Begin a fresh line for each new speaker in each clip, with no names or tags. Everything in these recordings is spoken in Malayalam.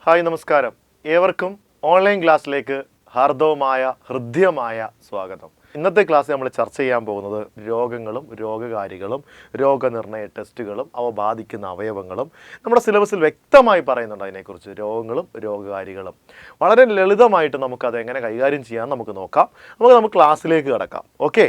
ഹായ് നമസ്കാരം. ഏവർക്കും ഓൺലൈൻ ക്ലാസ്സിലേക്ക് ഹാർദവമായ ഹൃദ്യമായ സ്വാഗതം. ഇന്നത്തെ ക്ലാസ്സിൽ നമ്മൾ ചർച്ച ചെയ്യാൻ പോകുന്നത് രോഗങ്ങളും രോഗകാരികളും രോഗനിർണയ ടെസ്റ്റുകളും അവ ബാധിക്കുന്ന അവയവങ്ങളും നമ്മുടെ സിലബസിൽ വ്യക്തമായി പറയുന്നുണ്ട്. അതിനെക്കുറിച്ച് രോഗങ്ങളും രോഗകാരികളും വളരെ ലളിതമായിട്ട് നമുക്കത് എങ്ങനെ കൈകാര്യം ചെയ്യാൻ നമുക്ക് നോക്കാം. നമുക്ക് ക്ലാസ്സിലേക്ക് കിടക്കാം. ഓക്കെ,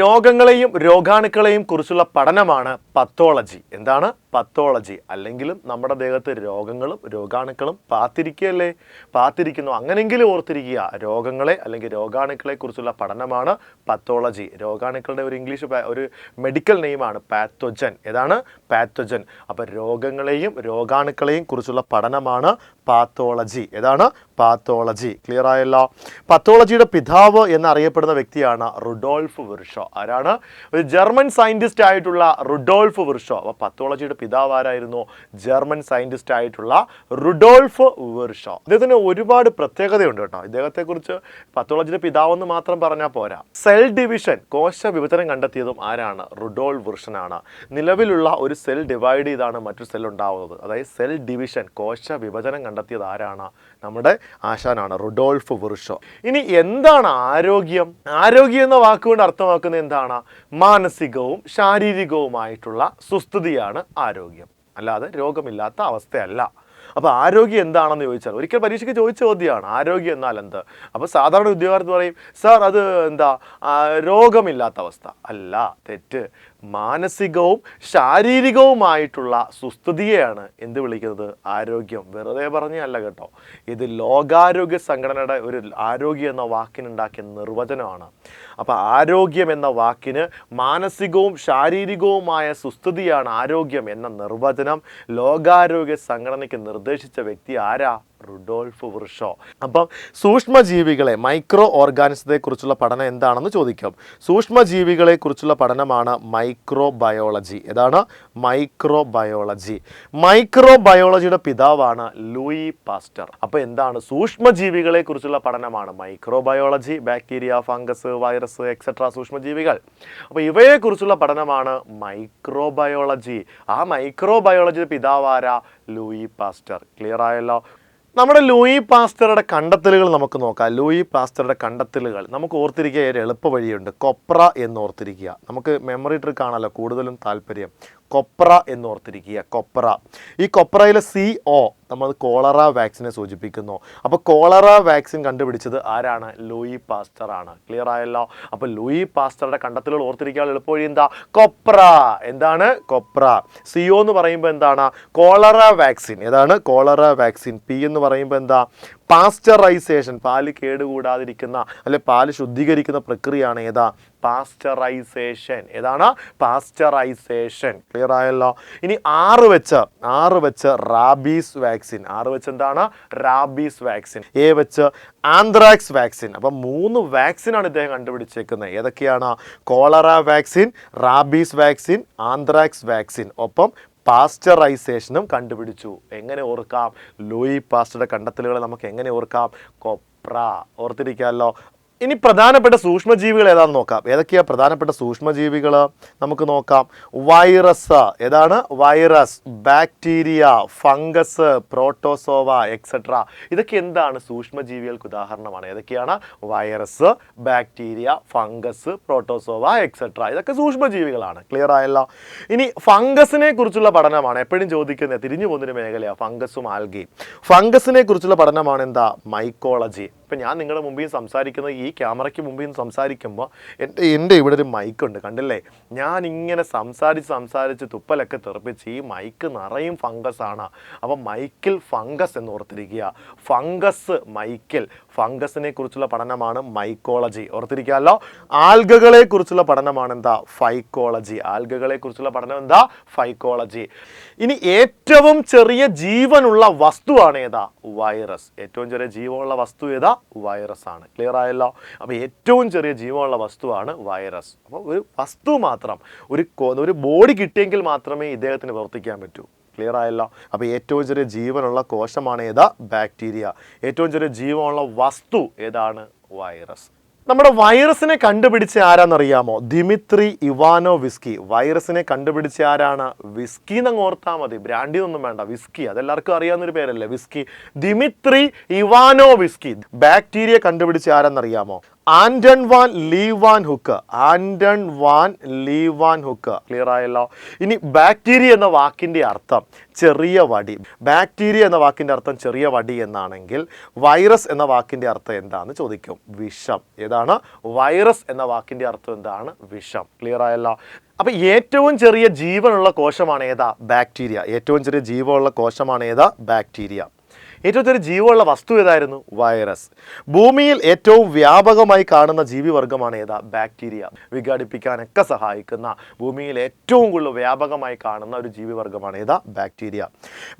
രോഗങ്ങളെയും രോഗാണുക്കളെയും കുറിച്ചുള്ള പഠനമാണ് പത്തോളജി. എന്താണ് പത്തോളജി? അല്ലെങ്കിലും നമ്മുടെ ദേഹത്ത് രോഗങ്ങളും രോഗാണുക്കളും പാത്തിരിക്കുന്നു. അങ്ങനെങ്കിലും ഓർത്തിരിക്കുക, രോഗങ്ങളെ അല്ലെങ്കിൽ രോഗാണുക്കളെ കുറിച്ചുള്ള പഠനമാണ് പത്തോളജി. രോഗാണുക്കളുടെ ഒരു ഇംഗ്ലീഷ് ഒരു മെഡിക്കൽ നെയിമാണ് പാത്തോജൻ. ഏതാണ്? പാത്തോജൻ. അപ്പോൾ രോഗങ്ങളെയും രോഗാണുക്കളെയും കുറിച്ചുള്ള പഠനമാണ് പാത്തോളജി. ഏതാണ്? പാത്തോളജി. ക്ലിയർ ആയല്ലോ? പത്തോളജിയുടെ പിതാവ് എന്നറിയപ്പെടുന്ന വ്യക്തിയാണ് റുഡോൾഫ് വിർഷോ. ആരാണ്? ഒരു ജർമ്മൻ സയന്റിസ്റ്റ് ആയിട്ടുള്ള റുഡോൾഫ് വിർഷോ. അപ്പോൾ പത്തോളജിയുടെ പിതാവ് ആരായിരുന്നു? ജർമ്മൻ സയന്റിസ്റ്റ് ആയിട്ടുള്ള റുഡോൾഫ് വിർഷോ. ഇദ്ദേഹത്തിന് ഒരുപാട് പ്രത്യേകതയുണ്ട് കേട്ടോ. ഇദ്ദേഹത്തെക്കുറിച്ച് പത്തോളജിയുടെ പിതാവെന്ന് മാത്രം പറഞ്ഞാൽ പോരാ. സെൽ ഡിവിഷൻ, കോശ വിഭജനം കണ്ടെത്തിയതും ആരാണ്? റുഡോൾഫ് വിർഷനാണ്. നിലവിലുള്ള ഒരു സെൽ ഡിവൈഡ് ചെയ്താണ് മറ്റൊരു സെൽ ഉണ്ടാവുന്നത്. അതായത് സെൽ ഡിവിഷൻ, കോശ വിഭജനം കണ്ടെത്തിയത് ആരാണ്? നമ്മുടെ ആശാനാണ്, റുഡോൾഫ് വിർഷോ. ഇനി എന്താണ് ആരോഗ്യം? ആരോഗ്യം എന്ന വാക്കുകൊണ്ട് അർത്ഥമാക്കുന്നത് എന്താണ്? മാനസികവും ശാരീരികവുമായിട്ടുള്ള സുസ്ഥിതിയാണ് ആരോഗ്യം, അല്ലാതെ രോഗമില്ലാത്ത അവസ്ഥയല്ല. അപ്പോൾ ആരോഗ്യം എന്താണെന്ന് ചോദിച്ചാൽ ഒരിക്കൽ പരീക്ഷയ്ക്ക് ചോദിച്ച ചോദ്യമാണ്, ആരോഗ്യം എന്നാൽ എന്ത്? അപ്പോൾ സാധാരണ ഉദ്യോഗാർത്ഥി പറയും, സാർ അത് എന്താ രോഗമില്ലാത്ത അവസ്ഥ. അല്ല, തെറ്റ്. മാനസികവും ശാരീരികവുമായിട്ടുള്ള സുസ്ഥിതിയെയാണ് എന്ത് വിളിക്കുന്നത്? ആരോഗ്യം. വെറുതെ പറഞ്ഞല്ല കേട്ടോ, ഇത് ലോകാരോഗ്യ സംഘടനയുടെ ഒരു ആരോഗ്യം എന്ന വാക്കിനുണ്ടാക്കിയ നിർവചനമാണ്. അപ്പോൾ ആരോഗ്യം എന്ന വാക്കിന് മാനസികവും ശാരീരികവുമായ സുസ്ഥിതിയാണ് ആരോഗ്യം എന്ന നിർവചനം ലോകാരോഗ്യ സംഘടനയ്ക്ക് നിർദ്ദേശിച്ച വ്യക്തി ആരാ? Rudolf Virchow. അപ്പം സൂക്ഷ്മജീവികളെ, മൈക്രോ ഓർഗാനിസത്തെ കുറിച്ചുള്ള പഠനം എന്താണെന്ന് ചോദിക്കും. സൂക്ഷ്മജീവികളെ കുറിച്ചുള്ള പഠനമാണ് മൈക്രോബയോളജി. ഏതാണ്? മൈക്രോബയോളജി. മൈക്രോബയോളജിയുടെ പിതാവാണ് ലൂയി പാസ്റ്റർ. അപ്പോൾ എന്താണ്? സൂക്ഷ്മജീവികളെ കുറിച്ചുള്ള പഠനമാണ് microbiology. Bacteria, fungus, virus etcetera സൂക്ഷ്മജീവികൾ. അപ്പോൾ ഇവയെക്കുറിച്ചുള്ള പഠനമാണ് മൈക്രോബയോളജി. ആ മൈക്രോബയോളജിയുടെ പിതാവാരാ? Louis Pasteur. ക്ലിയർ ആയല്ലോ? നമ്മുടെ ലൂയി പാസ്റ്ററുടെ കണ്ടെത്തലുകൾ നമുക്ക് നോക്കാം. ലൂയി പാസ്റ്ററുടെ കണ്ടെത്തലുകൾ നമുക്ക് ഓർത്തിരിക്കുക ഒരു എളുപ്പ വഴിയുണ്ട്. കൊപ്ര എന്ന് ഓർത്തിരിക്കുക. നമുക്ക് മെമ്മറി ട്രിക്ക് ആണല്ലോ കൂടുതലും താല്പര്യം. കൊപ്ര എന്ന് ഓർത്തിരിക്കുക. കൊപ്ര. ഈ കൊപ്രയിലെ CO നമ്മൾ കോളറ വാക്സിനെ സൂചിപ്പിക്കുന്നു. അപ്പോൾ കോളറ വാക്സിൻ കണ്ടുപിടിച്ചത് ആരാണ്? ലൂയി പാസ്റ്റർ ആണ്. ക്ലിയർ ആയല്ലോ? അപ്പോൾ ലൂയി പാസ്റ്ററുടെ കണ്ടെത്തലുകൾ ഓർത്തിരിക്കാൻ എളുപ്പവഴി എന്താ? കൊപ്ര. എന്താണ്? കൊപ്ര. CO എന്ന് പറയുമ്പോൾ എന്താണ്? Cholera vaccine. ഏതാണ്? Cholera vaccine. P എന്ന് പറയുമ്പോൾ എന്താ? പാസ്ചറൈസേഷൻ. പാല് കേടുകൂടാതിരിക്കുന്ന അല്ലെ പാല് ശുദ്ധീകരിക്കുന്ന പ്രക്രിയയാണ് ഏതാ? പാസ്ചറൈസേഷൻ. ഏതാണ്? പാസ്ചറൈസേഷൻ. ക്ലിയർ ആയല്ലോ? ഇനി 6 വെച്ച് റാബീസ് വാക്സിൻ. 6 വെച്ച് എന്താണ്? Rabies vaccine. A വെച്ച് ആന്ത്രാക്സ് വാക്സിൻ. അപ്പം 3 വാക്സിനാണ് ഇദ്ദേഹം കണ്ടുപിടിച്ചേക്കുന്നത്. ഏതൊക്കെയാണ്? Cholera vaccine, rabies vaccine, anthrax vaccine. ഒപ്പം പാസ്ചറൈസേഷനും കണ്ടുപിടിച്ചു. എങ്ങനെ ഓർക്കാം? ലൂയി പാസ്റ്ററുടെ കണ്ടെത്തലുകൾ നമുക്ക് എങ്ങനെ ഓർക്കാം? കൊപ്ര. ഓർത്തിരിക്കാമല്ലോ? ഇനി പ്രധാനപ്പെട്ട സൂക്ഷ്മജീവികൾ ഏതാണെന്ന് നോക്കാം. ഏതൊക്കെയാ പ്രധാനപ്പെട്ട സൂക്ഷ്മജീവികൾ? നമുക്ക് നോക്കാം. വൈറസ്. ഏതാണ്? Virus, bacteria, fungus, protozoa etcetera. ഇതൊക്കെ എന്താണ്? സൂക്ഷ്മജീവികൾക്ക് ഉദാഹരണമാണ്. ഏതൊക്കെയാണ്? Virus, bacteria, fungus, protozoa etcetera. ഇതൊക്കെ സൂക്ഷ്മജീവികളാണ്. ക്ലിയർ ആയല്ലോ? ഇനി ഫംഗസിനെ കുറിച്ചുള്ള പഠനമാണ് എപ്പോഴും ചോദിക്കുന്നത്. തിരിഞ്ഞു പോകുന്നൊരു മേഖലയാണ് ഫംഗസും ആൽഗയും. ഫംഗസിനെ കുറിച്ചുള്ള പഠനമാണ് എന്താ? മൈക്കോളജി. ഇപ്പം ഞാൻ നിങ്ങളുടെ മുമ്പിൽ സംസാരിക്കുന്നത് ഈ ക്യാമറയ്ക്ക് മുമ്പിൽ നിന്ന് സംസാരിക്കുമ്പോൾ എൻ്റെ ഇവിടെ ഒരു മൈക്കുണ്ട്, കണ്ടില്ലേ? ഞാൻ ഇങ്ങനെ സംസാരിച്ച് തുപ്പലൊക്കെ തെറിപ്പിച്ച് ഈ മൈക്ക് നിറയും ഫംഗസാണ്. അപ്പം മൈക്കിൽ ഫംഗസ് എന്ന് ഓർത്തിരിക്കുക. ഫംഗസ്, മൈക്കിൽ. ഫംഗസിനെ കുറിച്ചുള്ള പഠനമാണ് മൈക്കോളജി. ഓർത്തിരിക്കാമല്ലോ? ആൽഗകളെ കുറിച്ചുള്ള പഠനമാണ് എന്താ? ഫൈക്കോളജി. ആൽഗകളെ കുറിച്ചുള്ള പഠനം എന്താ? ഫൈക്കോളജി. ഇനി ഏറ്റവും ചെറിയ ജീവനുള്ള വസ്തുവാണ് ഏതാ? വൈറസ്. ഏറ്റവും ചെറിയ ജീവനുള്ള വസ്തു ഏതാ? വൈറസ് ആണ്. ക്ലിയർ ആയല്ലോ? അപ്പോൾ ഏറ്റവും ചെറിയ ജീവനുള്ള വസ്തുവാണ് വൈറസ്. അപ്പോൾ ഒരു വസ്തു മാത്രം, ഒരു ബോഡി കിട്ടിയെങ്കിൽ മാത്രമേ ഇദ്ദേഹത്തിന് പ്രവർത്തിക്കാൻ പറ്റൂ. ക്ലിയർ ആയല്ലോ? അപ്പോൾ ഏറ്റവും ചെറിയ ജീവനുള്ള കോശമാണ് ഏതാ? ബാക്ടീരിയ. ഏറ്റവും ചെറിയ ജീവനുള്ള വസ്തു ഏതാണ്? വൈറസ്. നമ്മുടെ വൈറസിനെ കണ്ടുപിടിച്ച ആരാന്നറിയാമോ? ദിമിത്രി ഇവാനോവിസ്കി. വൈറസിനെ കണ്ടുപിടിച്ച ആരാണ്? വിസ്കി എന്നങ്ങ് ഓർത്താൽ മതി, ബ്രാൻഡി ഒന്നും വേണ്ട, വിസ്കി. അതെല്ലാവർക്കും അറിയാവുന്നൊരു പേരല്ലേ, വിസ്കി. Dmitry Ivanovsky. ബാക്ടീരിയ കണ്ടുപിടിച്ച ആരാന്നറിയാമോ? Anton van Leeuwenhoek. Anton van Leeuwenhoek. Clear ആയല്ലോ. ഇനി ബാക്ടീരിയ എന്ന വാക്കിൻ്റെ അർത്ഥം ചെറിയ വടി. ബാക്ടീരിയ എന്ന വാക്കിൻ്റെ അർത്ഥം ചെറിയ വടി എന്നാണെങ്കിൽ വൈറസ് എന്ന വാക്കിൻ്റെ അർത്ഥം എന്താണെന്ന് ചോദിക്കും. വിഷം. ഏതാണ്? വൈറസ് എന്ന വാക്കിൻ്റെ അർത്ഥം എന്താണ്? വിഷം. ക്ലിയർ ആയല്ലോ. അപ്പം ഏറ്റവും ചെറിയ ജീവനുള്ള കോശമാണ് ഏതാ? ബാക്ടീരിയ. ഏറ്റവും ചെറിയ ജീവനുള്ള കോശമാണ് ഏതാ? ബാക്ടീരിയ. ഏറ്റവും ചെറിയ ജീവനുള്ള വസ്തു ഏതായിരുന്നു? വൈറസ്. ഭൂമിയിൽ ഏറ്റവും വ്യാപകമായി കാണുന്ന ജീവിവർഗമാണ് ഏതാ? ബാക്ടീരിയ. വിഘടിപ്പിക്കാനൊക്കെ സഹായിക്കുന്ന, ഭൂമിയിൽ ഏറ്റവും കൂടുതൽ വ്യാപകമായി കാണുന്ന ഒരു ജീവിവർഗമാണ് ഏതാ? ബാക്ടീരിയ.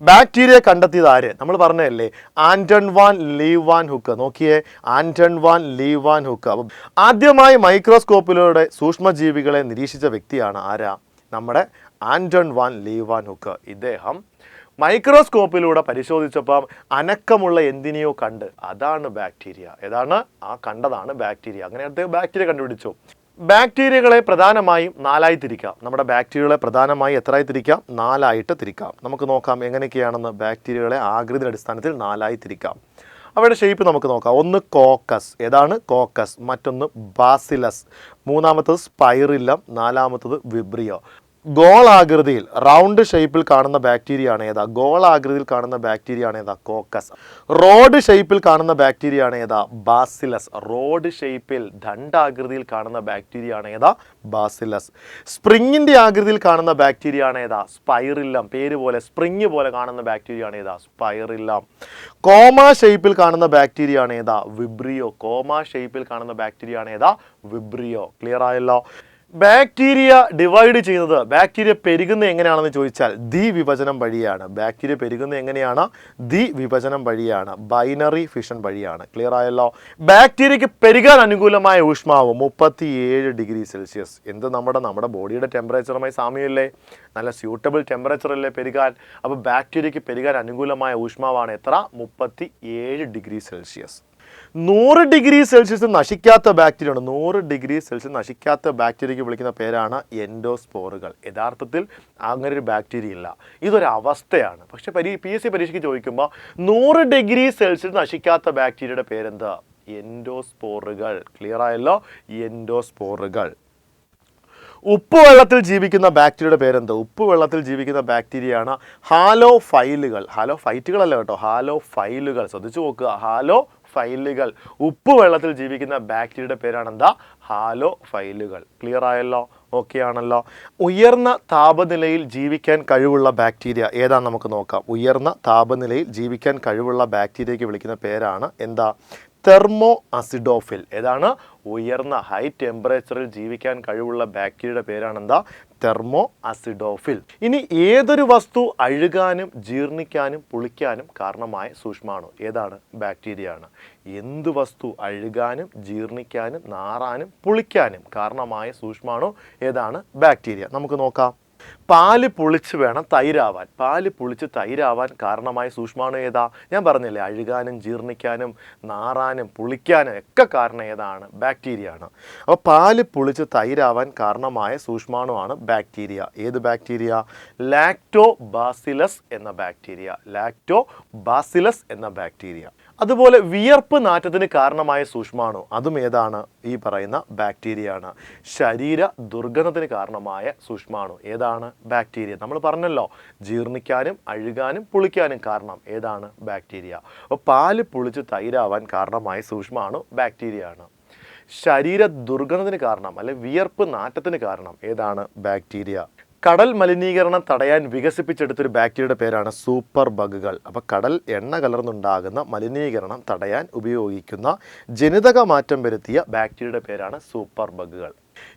ബാക്ടീരിയ കണ്ടെത്തിയത് ആര്? നമ്മൾ പറഞ്ഞതല്ലേ, ആന്റൺ വാൻ ലീവാൻ ഹുക്ക്. നോക്കിയേ, ആന്റൺ വാൻ ലീവാൻ ഹുക്ക്. അപ്പം ആദ്യമായി മൈക്രോസ്കോപ്പിലൂടെ സൂക്ഷ്മജീവികളെ നിരീക്ഷിച്ച വ്യക്തിയാണ് ആരാ? നമ്മുടെ ആന്റൺ വാൻ ലീവാൻ ഹുക്ക്. ഇദ്ദേഹം മൈക്രോസ്കോപ്പിലൂടെ പരിശോധിച്ചപ്പം അനക്കമുള്ള എന്തിനെയോ കണ്ട്. അതാണ് ബാക്ടീരിയ. ഏതാണ്? ആ കണ്ടതാണ് ബാക്ടീരിയ. അങ്ങനെ അദ്ദേഹം ബാക്ടീരിയ കണ്ടുപിടിച്ചു. ബാക്ടീരിയകളെ പ്രധാനമായും 4ആയി തിരിക്കാം. നമ്മുടെ ബാക്ടീരിയകളെ പ്രധാനമായി എത്രയായി തിരിക്കാം? 4ആയിട്ട് തിരിക്കാം. നമുക്ക് നോക്കാം എങ്ങനെയൊക്കെയാണെന്ന്. ബാക്ടീരിയകളെ ആകൃതിയുടെ അടിസ്ഥാനത്തിൽ 4ആയി തിരിക്കാം. അവയുടെ ഷേപ്പ് നമുക്ക് നോക്കാം. ഒന്ന് കോക്കസ്. ഏതാണ്? കോക്കസ്. മറ്റൊന്ന് ബാസിലസ്. മൂന്നാമത്തത് സ്പൈറില്ലം. നാലാമത്തത് വിബ്രിയോ. ഗോളാകൃതിയിൽ റൗണ്ട് ഷേപ്പിൽ കാണുന്ന ബാക്ടീരിയ ആണ് ഏതാ? ഗോളാകൃതിയിൽ കാണുന്ന ബാക്ടീരിയ ആണ് ഏതാ? കോക്കസ്. റോഡ് ഷേപ്പിൽ കാണുന്ന ബാക്ടീരിയ ആണ് ഏതാ? ബാസിലസ്. റോഡ് ഷേപ്പിൽ ദണ്ഡാകൃതിയിൽ കാണുന്ന ബാക്ടീരിയ ആണ് ഏതാ? ബാസിലസ്. സ്പ്രിങ്ങിന്റെ ആകൃതിയിൽ കാണുന്ന ബാക്ടീരിയ ആണ് ഏതാ? സ്പൈറില്ലം. പേര് പോലെ സ്പ്രിങ് പോലെ കാണുന്ന ബാക്ടീരിയ ആണ് ഏതാ? സ്പൈറില്ലം. കോമ ഷേപ്പിൽ കാണുന്ന ബാക്ടീരിയ ആണ് ഏതാ? വിബ്രിയോ. കോമ ഷേപ്പിൽ കാണുന്ന ബാക്ടീരിയ ആണ് ഏതാ? വിബ്രിയോ. ക്ലിയർ ആയല്ലോ. ബാക്ടീരിയ ഡിവൈഡ് ചെയ്യുന്നത്, ബാക്ടീരിയ പെരുകുന്നത് എങ്ങനെയാണെന്ന് ചോദിച്ചാൽ വിഭജനം വഴിയാണ്. ബാക്ടീരിയ പെരുകുന്നത് എങ്ങനെയാണ്? വിഭജനം വഴിയാണ്. ബൈനറി ഫിഷൻ വഴിയാണ്. ക്ലിയർ ആയല്ലോ. ബാക്ടീരിയക്ക് പെരുകാൻ അനുകൂലമായ ഊഷ്മാവ് 37 ഡിഗ്രി സെൽഷ്യസ്. എന്ത് നമ്മുടെ ബോഡിയുടെ ടെമ്പറേച്ചറുമായി സാമ്യമില്ലേ? നല്ല സ്യൂട്ടബിൾ ടെമ്പറേച്ചർ അല്ലേ പെരുകാൻ? അപ്പോൾ ബാക്ടീരിയക്ക് പെരുകാൻ അനുകൂലമായ ഊഷ്മാവാണ് എത്ര? 37 ഡിഗ്രി സെൽഷ്യസ്. 100 ഡിഗ്രി സെൽഷ്യസ് നശിക്കാത്ത ബാക്ടീരിയ ഉണ്ട്. 100 ഡിഗ്രി സെൽഷ്യസ് നശിക്കാത്ത ബാക്ടീരിയയ്ക്ക് വിളിക്കുന്ന പേരാണ് എൻഡോസ്പോറുകൾ. യഥാർത്ഥത്തിൽ അങ്ങനെ ഒരു ബാക്ടീരിയ ഇല്ല, ഇതൊരു അവസ്ഥയാണ്. പക്ഷെ PSC പരീക്ഷയ്ക്ക് ചോദിക്കുമ്പോൾ 100 ഡിഗ്രി സെൽഷ്യസ് നശിക്കാത്ത ബാക്ടീരിയയുടെ പേരെന്താ? എൻഡോസ്പോറുകൾ. ക്ലിയർ ആയല്ലോ. എൻഡോസ്പോറുകൾ. ഉപ്പുവെള്ളത്തിൽ ജീവിക്കുന്ന ബാക്ടീരിയയുടെ പേരെന്ത്? ഉപ്പുവെള്ളത്തിൽ ജീവിക്കുന്ന ബാക്ടീരിയയാണ് ഹാലോഫൈലുകൾ. ഹാലോഫൈറ്റുകളല്ല കേട്ടോ, ഹാലോഫൈലുകൾ. ശ്രദ്ധിച്ചു നോക്കുക, ഹാലോഫൈലുകൾ. ഉപ്പുവെള്ളത്തിൽ ജീവിക്കുന്ന ബാക്ടീരിയയുടെ പേരാണ് എന്താ? ഹാലോഫൈലുകൾ. ക്ലിയർ ആയല്ലോ. ഓക്കെ ആണല്ലോ. ഉയർന്ന താപനിലയിൽ ജീവിക്കാൻ കഴിവുള്ള ബാക്ടീരിയ ഏതാണെന്ന് നമുക്ക് നോക്കാം. ഉയർന്ന താപനിലയിൽ ജീവിക്കാൻ കഴിവുള്ള ബാക്ടീരിയയ്ക്ക് വിളിക്കുന്ന പേരാണ് എന്താ? തെർമോ അസിഡോഫിൽ. ഏതാണ്? ഉയർന്ന ഹൈ ടെമ്പറേച്ചറിൽ ജീവിക്കാൻ കഴിവുള്ള ബാക്ടീരിയയുടെ പേരാണ് എന്താ? തെർമോ അസിഡോഫിൽ. ഇനി ഏതൊരു വസ്തു അഴുകാനും ജീർണിക്കാനും പുളിക്കാനും കാരണമായ സൂക്ഷ്മാണു ഏതാണ്? ബാക്ടീരിയ ആണ്. എന്ത് വസ്തു അഴുകാനും ജീർണിക്കാനും നാറാനും പുളിക്കാനും കാരണമായ സൂക്ഷ്മാണു ഏതാണ്? ബാക്ടീരിയ. നമുക്ക് നോക്കാം. പാല് പുളിച്ച് വേണം തൈരാവാൻ. പാല് പുളിച്ച് തൈരാവാൻ കാരണമായ സൂക്ഷ്മാണു ഏതാ? ഞാൻ പറഞ്ഞില്ലേ, അഴുകാനും ജീർണിക്കാനും നാറാനും പുളിക്കാനും ഒക്കെ കാരണം ഏതാണ്? ബാക്ടീരിയ ആണ്. അപ്പോൾ പാല് പുളിച്ച് തൈരാവാൻ കാരണമായ സൂക്ഷ്മാണുവാണ് ബാക്ടീരിയ. ഏത് ബാക്ടീരിയ? ലാക്ടോബാസിലസ് എന്ന ബാക്ടീരിയ. ലാക്ടോബാസിലസ് എന്ന ബാക്ടീരിയ. അതുപോലെ വിയർപ്പ് നാറ്റത്തിന് കാരണമായ സൂക്ഷ്മാണു, അതും ഏതാണ്? ഈ പറയുന്ന ബാക്ടീരിയ ആണ്. ശരീര ദുർഗന്ധത്തിന് കാരണമായ സൂക്ഷ്മാണു ഏതാണ്? ബാക്ടീരിയ. നമ്മൾ പറഞ്ഞല്ലോ, ജീർണിക്കാനും അഴുകാനും പുളിക്കാനും കാരണം ഏതാണ്? ബാക്ടീരിയ. അപ്പോൾ പാല് പുളിച്ച് തൈരാവാൻ കാരണമായ സൂക്ഷ്മാണു ബാക്ടീരിയ ആണ്. ശരീര ദുർഗന്ധത്തിന് കാരണം അല്ലെ വിയർപ്പ് നാറ്റത്തിന് കാരണം ഏതാണ്? ബാക്ടീരിയ. കടൽ മലിനീകരണം തടയാൻ വികസിപ്പിച്ചെടുത്തൊരു ബാക്ടീരിയയുടെ പേരാണ് സൂപ്പർ ബഗുകൾ. അപ്പോൾ കടൽ എണ്ണ കലർന്നുണ്ടാകുന്ന മലിനീകരണം തടയാൻ ഉപയോഗിക്കുന്ന ജനിതക മാറ്റം വരുത്തിയ ബാക്ടീരിയയുടെ പേരാണ് സൂപ്പർ ബഗുകൾ.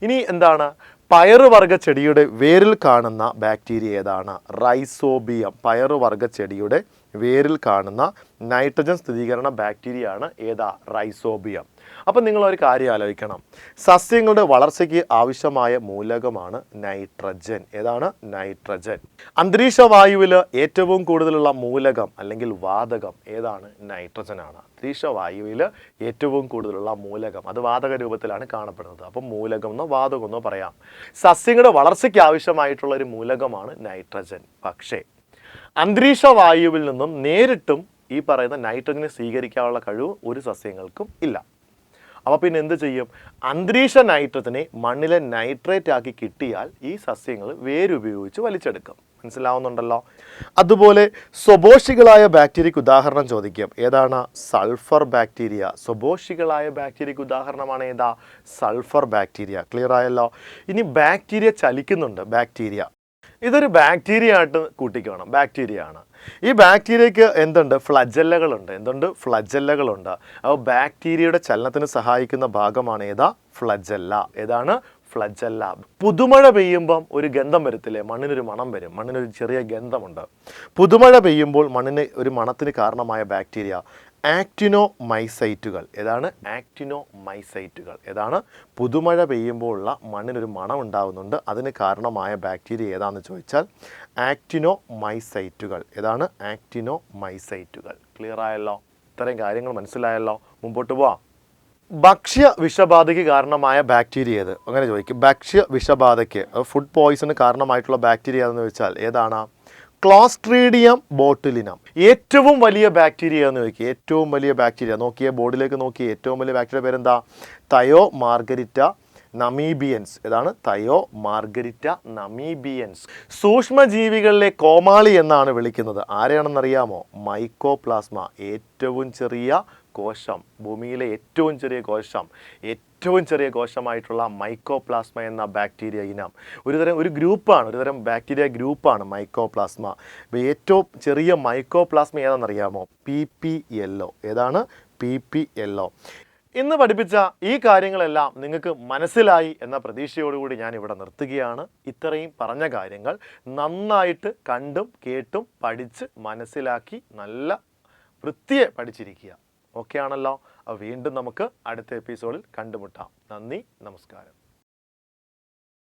ഇനി എന്താണ്? പയറുവർഗ ചെടിയുടെ വേരിൽ കാണുന്ന ബാക്ടീരിയ ഏതാണ്? റൈസോബിയം. പയറുവർഗ ചെടിയുടെ വേരിൽ കാണുന്ന നൈട്രജൻ സ്ഥിരീകരണ ബാക്ടീരിയ ആണ് ഏതാ? റൈസോബിയം. അപ്പം നിങ്ങളൊരു കാര്യം ആലോചിക്കണം, സസ്യങ്ങളുടെ വളർച്ചയ്ക്ക് ആവശ്യമായ മൂലകമാണ് നൈട്രജൻ. ഏതാണ്? നൈട്രജൻ. അന്തരീക്ഷ വായുവിൽ ഏറ്റവും കൂടുതലുള്ള മൂലകം അല്ലെങ്കിൽ വാതകം ഏതാണ്? നൈട്രജൻ ആണ്. അന്തരീക്ഷ വായുവിൽ ഏറ്റവും കൂടുതലുള്ള മൂലകം അത് വാതക രൂപത്തിലാണ് കാണപ്പെടുന്നത്. അപ്പം മൂലകം എന്നോ വാതകം എന്നോ പറയാം. സസ്യങ്ങളുടെ വളർച്ചയ്ക്ക് ആവശ്യമായിട്ടുള്ള ഒരു മൂലകമാണ് നൈട്രജൻ. പക്ഷേ അന്തരീക്ഷ വായുവിൽ നിന്നും നേരിട്ടും ഈ പറയുന്ന നൈട്രജനെ സ്വീകരിക്കാനുള്ള കഴിവ് ഒരു സസ്യങ്ങൾക്കും ഇല്ല. അപ്പോൾ പിന്നെ എന്ത് ചെയ്യും? അന്തരീക്ഷ നൈട്രജനെ മണ്ണിലെ നൈട്രേറ്റ് ആക്കി കിട്ടിയാൽ ഈ സസ്യങ്ങൾ വേരുപയോഗിച്ച് വലിച്ചെടുക്കും. മനസ്സിലാവുന്നുണ്ടല്ലോ? അതുപോലെ സ്വപോഷികളായ ബാക്ടീരിയക്ക് ഉദാഹരണം ചോദിക്കും. ഏതാണ്? Sulphur bacteria. സ്വപോഷികളായ ബാക്ടീരിയക്ക് ഉദാഹരണമാണ് ഏതാ? Sulphur bacteria. ക്ലിയർ ആയല്ലോ? ഇനി ബാക്ടീരിയ ചലിക്കുന്നുണ്ട്. ബാക്ടീരിയ ഇതൊരു ബാക്ടീരിയ ആയിട്ട് കൂട്ടിക്കണം. ബാക്ടീരിയ ആണ്. ഈ ബാക്ടീരിയക്ക് എന്തുണ്ട്? ഫ്ലജല്ലകളുണ്ട്. എന്തുണ്ട്? ഫ്ലജല്ലകളുണ്ട്. അപ്പോൾ ബാക്ടീരിയയുടെ ചലനത്തിന് സഹായിക്കുന്ന ഭാഗമാണ് ഏതാ? ഫ്ലജല്ല. ഏതാണ്? ഫ്ലജല്ല. പുതുമഴ പെയ്യുമ്പം ഒരു ഗന്ധം വരത്തില്ലേ? മണ്ണിനൊരു മണം വരും. മണ്ണിനൊരു ചെറിയ ഗന്ധമുണ്ട്. പുതുമഴ പെയ്യുമ്പോൾ മണ്ണിന് ഒരു മണത്തിന് കാരണമായ ബാക്ടീരിയ ആക്ടിനോമൈസൈറ്റുകൾ. ഏതാണ്? ആക്ടിനോമൈസൈറ്റുകൾ. ഏതാണ്? പുതുമഴ പെയ്യുമ്പോഴുള്ള മണ്ണിനൊരു മണം ഉണ്ടാകുന്നുണ്ട്. അതിന് കാരണമായ ബാക്ടീരിയ ഏതാണെന്ന് ചോദിച്ചാൽ ആക്ടിനോമൈസൈറ്റുകൾ. ഏതാണ്? ആക്ടിനോമൈസൈറ്റുകൾ. ക്ലിയർ ആയല്ലോ? ഇത്രയും കാര്യങ്ങൾ മനസ്സിലായല്ലോ? മുമ്പോട്ട് പോവാം. ഭക്ഷ്യ വിഷബാധയ്ക്ക് കാരണമായ ബാക്ടീരിയ ഏത്? അങ്ങനെ ചോദിക്കും. ഭക്ഷ്യ വിഷബാധയ്ക്ക് ഫുഡ് പോയ്സണ് കാരണമായിട്ടുള്ള ബാക്ടീരിയ എന്ന് ചോദിച്ചാൽ ഏതാണ്? Clostridium botulinum. ഏറ്റവും വലിയ ബാക്ടീരിയ എന്ന് ചോദിക്കുക. ഏറ്റവും വലിയ ബാക്ടീരിയ നോക്കിയേ, ബോർഡിലേക്ക് നോക്കിയേ. ഏറ്റവും വലിയ ബാക്ടീരിയ പേരെന്താ? തയോ മാർഗരിറ്റ നമീബിയൻസ്. ഏതാണ്? തയോ മാർഗരിറ്റ നമീബിയൻസ്. സൂക്ഷ്മജീവികളിലെ കോമാളി എന്നാണ് വിളിക്കുന്നത്. ആരെയാണെന്നറിയാമോ? മൈക്കോപ്ലാസ്മ. ഏറ്റവും ചെറിയ കോശം, ഭൂമിയിലെ ഏറ്റവും ചെറിയ കോശം, ഏറ്റവും ചെറിയ കോശമായിട്ടുള്ള മൈക്കോപ്ലാസ്മ എന്ന ബാക്ടീരിയ ഇനം ഒരു ഗ്രൂപ്പാണ്, ഒരുതരം ബാക്ടീരിയ ഗ്രൂപ്പാണ് മൈക്കോപ്ലാസ്മ. ഏറ്റവും ചെറിയ മൈക്കോപ്ലാസ്മ ഏതാണെന്നറിയാമോ? PPLO. ഏതാണ്? PPLO. ഇന്ന് പഠിപ്പിച്ച ഈ കാര്യങ്ങളെല്ലാം നിങ്ങൾക്ക് മനസ്സിലായി എന്ന പ്രതീക്ഷയോടുകൂടി ഞാൻ ഇവിടെ നിർത്തുകയാണ്. ഇത്രയും പറഞ്ഞ കാര്യങ്ങൾ നന്നായിട്ട് കണ്ടും കേട്ടും പഠിച്ച് മനസ്സിലാക്കി നല്ല വൃത്തിയെ പഠിച്ചിരിക്കുക. ഓക്കെ ആണല്ലോ? വീണ്ടും നമുക്ക് അടുത്ത എപ്പിസോഡിൽ കണ്ടുമുട്ടാം. നന്ദി, നമസ്കാരം.